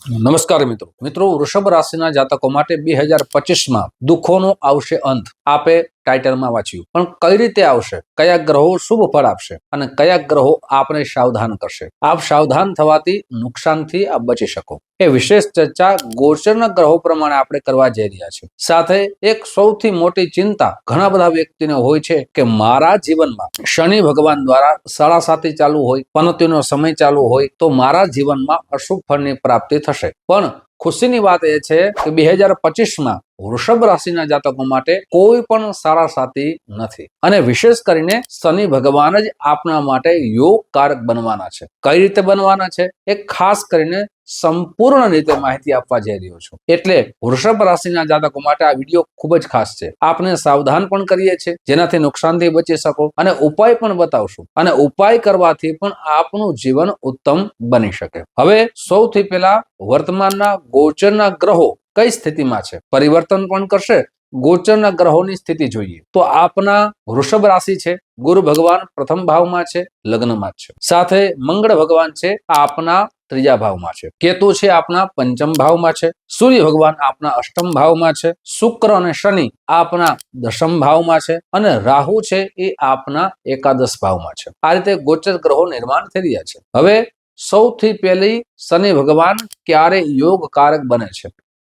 નમસ્કાર મિત્રો વૃષભ રાશિના જાતકો માટે 2025માં દુઃખોનો આવશે અંત. આપે ટાઇટલમાં વાંચ્યું, પણ કઈ રીતે આવશે, કયા ગ્રહો શુભ ફળ આપશે અને કયા ગ્રહો આપને સાવધાન કરશે. આપ સાવધાન થવાથી નુકસાનથી આપ બચી શકો એ વિશેષ ચર્ચા ગોચરના ગ્રહો પ્રમાણે આપણે કરવા જઈ રહ્યા છીએ. સાથે એક સૌથી મોટી ચિંતા ઘણા બધા વ્યક્તિને હોય છે કે મારા જીવનમાં શનિ ભગવાન દ્વારા સાડાસાતી ચાલુ હોય, પનોતીનો સમય ચાલુ હોય તો મારા જીવનમાં અશુભ ફળની પ્રાપ્તિ થશે. પણ ખુશીની વાત એ છે કે 2025માં વૃષભ રાશિના જાતકો માટે કોઈ પણ સાડાસાતી નથી અને વિશેષ કરીને શનિ ભગવાન જ આપના માટે યોગકારક બનવાના છે. કઈ રીતે બનવાના છે એ ખાસ કરીને સંપૂર્ણ રીતે માહિતી આપવા જઈ રહ્યો છું. એટલે વૃષભ રાશિના જાતકો માટે આ વિડીયો ખૂબ જ ખાસ છે. આપને સાવધાન પણ કરીએ છીએ જેનાથી નુકસાનથી બચી શકો અને ઉપાય પણ બતાવશું અને ઉપાય કરવાથી પણ આપનું જીવન ઉત્તમ બની શકે. હવે સૌથી પહેલા વર્તમાનના ગોચરના ગ્રહો કઈ સ્થિતિમાં છે, પરિવર્તન પણ કરશે. ગોચરના ગ્રહોની સ્થિતિ જોઈએ તો આપના વૃષભ રાશિ છે, ગુરુ ભગવાન પ્રથમ ભાવમાં છે, લગ્નમાં છે. સાથે મંગળ ભગવાન છે આપના ત્રીજા ભાવમાં છે, કેતુ છે આપના પંચમ ભાવમાં છે, સૂર્ય ભગવાન આપના અષ્ટમ ભાવમાં છે, શુક્ર અને શનિ આપના દશમ ભાવમાં છે અને રાહુ છે એ આપના એકાદશ ભાવમાં છે. આ રીતે ગોચર ગ્રહો નિર્માણ થઈ રહ્યા છે. હવે સૌથી પહેલી શનિ ભગવાન ક્યારે યોગકારક બને છે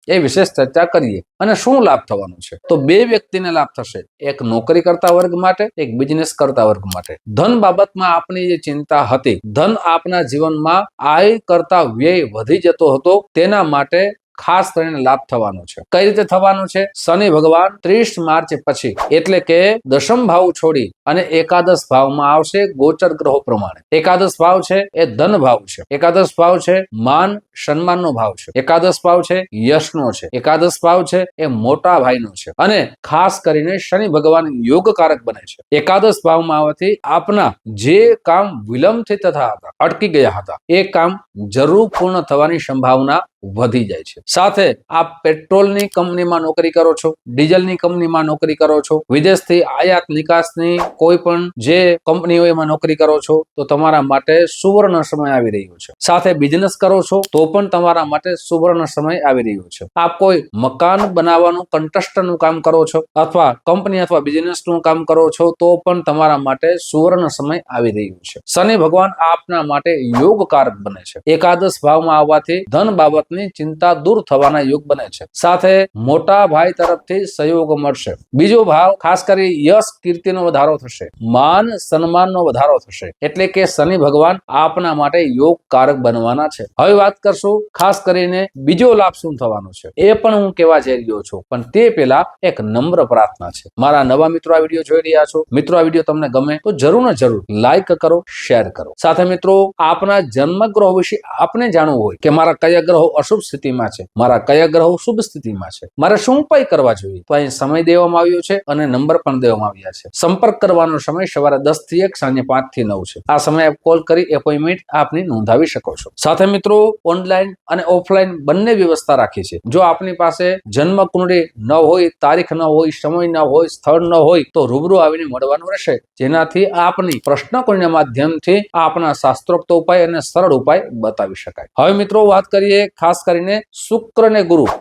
એ વિશેષ ચર્ચા કરીએ અને શું લાભ થવાનો છે. તો બે વ્યક્તિને લાભ થશે, એક નોકરી કરતા વર્ગ માટે, એક બિઝનેસ કરતા વર્ગ માટે. ધન બાબતમાં આપની જે ચિંતા હતી, ધન આપના જીવનમાં આય કરતા વ્યય વધી જતો હતો, તેના માટે ખાસ કરીને લાભ થવાનો છે. કઈ રીતે થવાનો છે? શનિ ભગવાન 30 માર્ચ પછી એટલે કે દશમ ભાવ છોડી અને એકાદશ ભાવમાં આવશે ગોચર ગ્રહો પ્રમાણે. એકાદશ ભાવ છે એ ધન ભાવ છે, એકાદશ ભાવ છે માન સન્માનનો ભાવ છે, એકાદશ ભાવ છે યશનો છે, એકાદશ ભાવ છે એ મોટા ભાઈનો છે અને ખાસ કરીને શનિ ભગવાન યોગકારક બને છે. એકાદશ ભાવમાં આવવાથી આપના જે કામ વિલંબથી થતા હતા, અટકી ગયા હતા, એ કામ જરૂર પૂર્ણ થવાની સંભાવના વધી જાય છે. સાથે આપ પેટ્રોલની કંપનીમાં નોકરી કરો છો, ડીઝલની કંપનીમાં નોકરી કરો છો, વિદેશથી આયાત નિકાસની કોઈ પણ જે કંપનીઓ એમાં નોકરી કરો છો તો તમારા માટે સુવર્ણ સમય આવી રહ્યો છે. સાથે બિઝનેસ કરો છો તો પણ તમારા માટે સુવર્ણ સમય આવી રહ્યો છે. આપ કોઈ મકાન બનાવવાનું કન્સ્ટ્રક્શનનું કામ કરો છો અથવા કંપની અથવા બિઝનેસનું કામ કરો છો તો પણ તમારા માટે સુવર્ણ સમય આવી રહ્યો છે. શનિ ભગવાન આપના માટે યોગકારક બને છે. એકાદશ ભાવમાં આવવાથી ધન બાબતની ચિંતા દૂર થવાના યોગ બને છે. સાથે મોટા ભાઈ તરફથી સહયોગ મળશે. બીજો ભાવ ખાસ કરી યશ કીર્તિનો વધારો થશે, માન સન્માનનો વધારો થશે. એટલે કે શનિ ભગવાન આપના માટે યોગકારક બનવાના છે. હવે વાત કરશું ખાસ કરીને બીજો લાભ શું થવાનો છે એ પણ હું કહેવા જઈ રહ્યો છું. પણ તે પહેલા એક નમ્ર પ્રાર્થના છે. મારા નવા મિત્રો આ વિડીયો જોઈ રહ્યા છો, મિત્રો આ વિડીયો તમને ગમે તો જરૂર ને જરૂર લાઈક કરો, શેર કરો. સાથે મિત્રો આપના જન્મ ગ્રહો વિશે આપને જાણવું હોય કે મારા કયા ગ્રહો અશુભ સ્થિતિમાં છે, મારા કયા ગ્રહો શુભ સ્થિતિમાં છે, મારે શું ઉપાય કરવા જોઈએ, તો અહીં સમય દેવામાં આવ્યો છે અને નંબર પણ દેવામાં આવ્યા છે. સંપર્ક કરવાનો સમય સવારે 10 થી 1, સાંજે 5 થી 9 છે. આ સમયે કોલ કરી એપોઇન્ટમેન્ટ આપની નોંધાવી શકો છો. સાથે મિત્રો ઓનલાઈન અને ઓફલાઈન બંને વ્યવસ્થા રાખી છે. જો આપની પાસે જન્મ કુંડળી ન હોય, તારીખ ન હોય, સમય ન હોય, સ્થળ ન હોય તો રૂબરૂ આવીને મળવાનું રહેશે, જેનાથી આપની પ્રશ્ન કોઈના માધ્યમથી આપના શાસ્ત્રોક્ત ઉપાય અને સરળ ઉપાય બતાવી શકાય. હવે મિત્રો વાત કરીએ ખાસ કરીને શુક્ર ને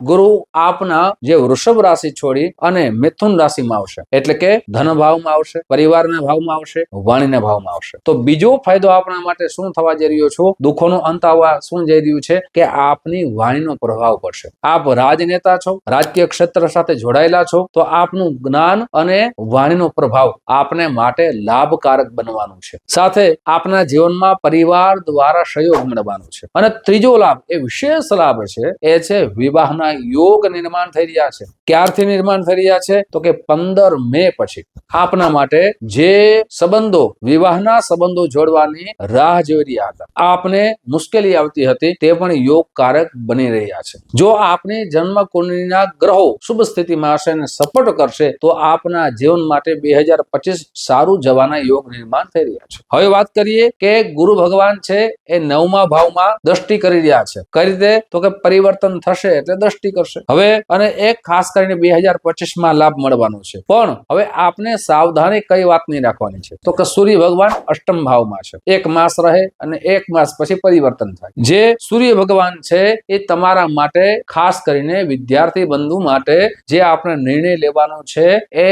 ગુરુ આપના જે વૃષભ રાશિ છોડી અને મિથુન રાશિમાં આવશે, એટલે કે ધન ભાવમાં આવશે, પરિવારના ભાવમાં આવશે, વાણીના ભાવમાં આવશે. તો બીજો ફાયદો આપણા માટે શું થવા જઈ રહ્યો છે? દુઃખોનો અંત આવવા શું જઈ રહ્યું છે કે આપની વાણીનો પ્રભાવ પડશે. આપ રાજનેતા છો, રાજકીય ક્ષેત્ર સાથે જોડાયેલા છો તો આપનું જ્ઞાન અને વાણીનો પ્રભાવ આપને માટે લાભકારક બનવાનું છે. સાથે આપના જીવનમાં પરિવાર દ્વારા સહયોગ મળવાનો છે. અને ત્રીજો લાભ એ વિશેષ લાભ છે, એ છે વિવાહના યોગ નિર્માણ થઈ રહ્યા છે. ક્યારથી નિર્માણ થઈ રહ્યા છે તો કે 15 મે પછી આપના માટે જે સંબંધો, વિવાહના સંબંધો જોડવાની રાહ જોઈ રહ્યા હતા, આપને મુશ્કેલી આવતી હતી, તે પણ યોગકારક બની રહ્યા છે. જો આપની જન્મ કુંડળીના ગ્રહો શુભ સ્થિતિમાં હશે અને સપોર્ટ કરશે તો આપના જીવન માટે 2025 સારું જવાના યોગ નિર્માણ થઈ રહ્યા છે. હવે વાત કરીએ કે ગુરુ ભગવાન છે એ 9મા ભાવમાં દ્રષ્ટિ કરી રહ્યા છે. કઈ રીતે? તો કે પરિવર્તન થશે એટલે દ્રષ્ટિ કરશે. હવે અને એક ખાસ કરીને 2025 લાભ મળવાનો છે, પણ હવે આપને સાવધાની કઈ વાતની રાખવાની છે તો કે સૂર્ય ભગવાન અષ્ટમ ભાવમાં છે, એક માસ રહે અને એક માસ પછી પરિવર્તન થાય. જે સૂર્ય ભગવાન છે એ તમારા માટે ખાસ કરીને વિદ્યાર્થી બંધુ માટે જે આપણે નિર્ણય લેવાનો છે એ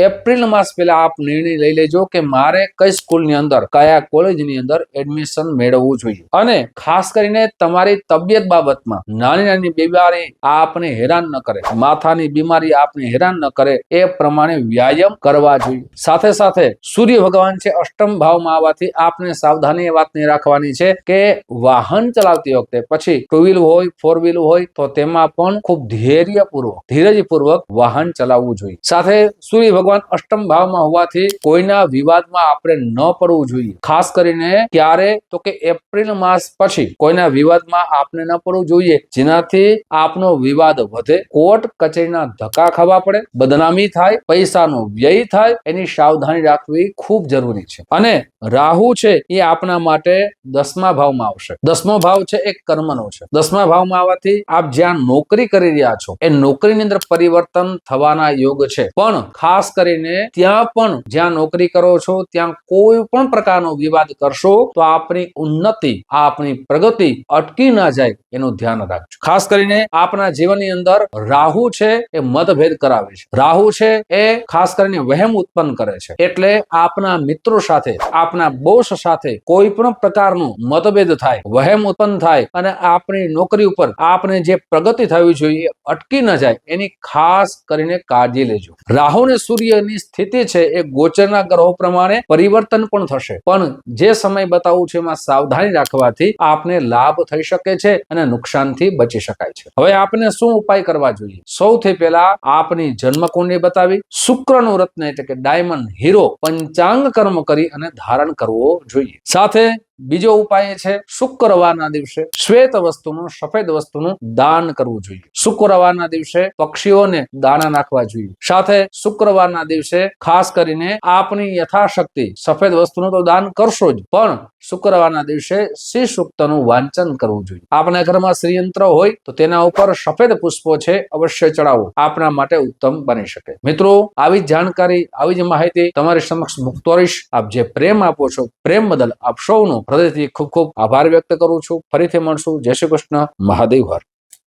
એપ્રિલ માસ પહેલા આપ નિર્ણય લઈ લેજો કે મારે કઈ સ્કૂલની અંદર કયા કોલેજની અંદર એડમિશન મેળવવું જોઈએ. અને ખાસ કરીને તમારી તબિયત બાબતમાં નાની નાની બીમારી આપને હેરાન ન કરે, માથાની બીમારી આપને હેરાન ન કરે એ પ્રમાણે વ્યાયામ કરવા જોઈએ. સાથે સાથે સૂર્ય ભગવાન છે અષ્ટમ ભાવમાં આવવાથી આપને સાવધાની એ વાતની રાખવાની છે કે વાહન ચલાવતી વખતે પછી ટુ વ્હીલ હોય ફોર વ્હીલ હોય તો તેમાં પણ ખૂબ ધૈર્યપૂર્વક ધીરજપૂર્વક વાહન ચલાવવું જોઈએ. સાથે સૂર્ય ભગવાન અષ્ટમ ભાવમાં હોવાથી કોઈના વિવાદમાં આપણે ન પડવું જોઈએ. ખાસ કરીને ક્યારે તો કે એપ્રિલ માસ પછી કોઈના વિવાદમાં આપણે ન પડવું જોઈએ જેનાથી આપનો વિવાદ વધે, કોર્ટ કચેરીના ધક્કા ખાવા પડે, બદનામી થાય, પૈસાનો વ્યય થાય. એની સાવધાની રાખવી ખૂબ જરૂરી છે. અને રાહુ છે એ આપણા માટે 10મા ભાવમાં આવશે. 10મો ભાવ છે એ કર્મનો છે. 10મા ભાવમાં આવવાથી આપ જ્યાં નોકરી કરી રહ્યા છો એ નોકરીની અંદર પરિવર્તન થવાના યોગ છે, પણ ખાસ કરીને ત્યાં પણ જ્યાં નોકરી કરો છો ત્યાં કોઈ પણ પ્રકારનો વિવાદ કરશો તો આપણી ઉન્નતિ, આપણી પ્રગતિ અટકી ના જાય એનું ધ્યાન રાખજો. ખાસ કરીને આપના જીવનની અંદર રાહુ છે એ મતભેદ કરાવે છે. રાહુ છે એ ખાસ કરીને વહેમ ઉત્પન્ન કરે છે, એટલે આપના મિત્રો સાથે, આપના બોસ સાથે કોઈ પણ પ્રકારનો મતભેદ થાય, વહેમ ઉત્પન્ન થાય અને આપણી નોકરી ઉપર આપણે જે પ્રગતિ થવી જોઈએ અટકી ન જાય એની ખાસ કરીને કાળજી લેજો. રાહુ ને સૂર્યની સ્થિતિ છે એ ગોચરના ગ્રહો પ્રમાણે પરિવર્તન પણ થશે, પણ જે સમય બતાવું છે એમાં સાવધાની રાખવાથી આપને લાભ થઈ શકે છે અને નુકસાનથી બચી શકાય છે. હવે આપને શું ઉપાય કરવા જોઈએ? સૌથી પહેલા આપની જન્મ કુંડળી બતાવી શુક્રનું રત્ન એટલે કે ડાયમંડ, હીરો, પંચાંગ કર્મ કરી અને ધારણ કરવો જોઈએ. સાથે બીજો ઉપાય છે શુક્રવારના દિવસે શ્વેત વસ્તુનું, સફેદ વસ્તુનું દાન કરવું જોઈએ. શુક્રવારના દિવસે પક્ષીઓને દાણા નાખવા જોઈએ. સાથે શુક્રવારના દિવસે ખાસ કરીને આપની યથાશક્તિ સફેદ વસ્તુનું તો દાન કરશો જ, પણ શુક્રવારના દિવસે શ્રી સૂક્તનું વાંચન કરવું જોઈએ. આપના ઘરમાં શ્રીયંત્ર હોય તો તેના ઉપર સફેદ પુષ્પો છે અવશ્ય ચડાવો, આપણા માટે ઉત્તમ બની શકે. મિત્રો, આવી જ જાણકારી, આવી જ માહિતી તમારી સમક્ષ મૂકતો રહીશ. આપ જે પ્રેમ આપો છો, પ્રેમ બદલ આપ સૌનો હૃદયથી ખૂબ ખૂબ આભાર વ્યક્ત કરું છું. ફરીથી મળશું. જય શ્રી કૃષ્ણ. મહાદેવ હર.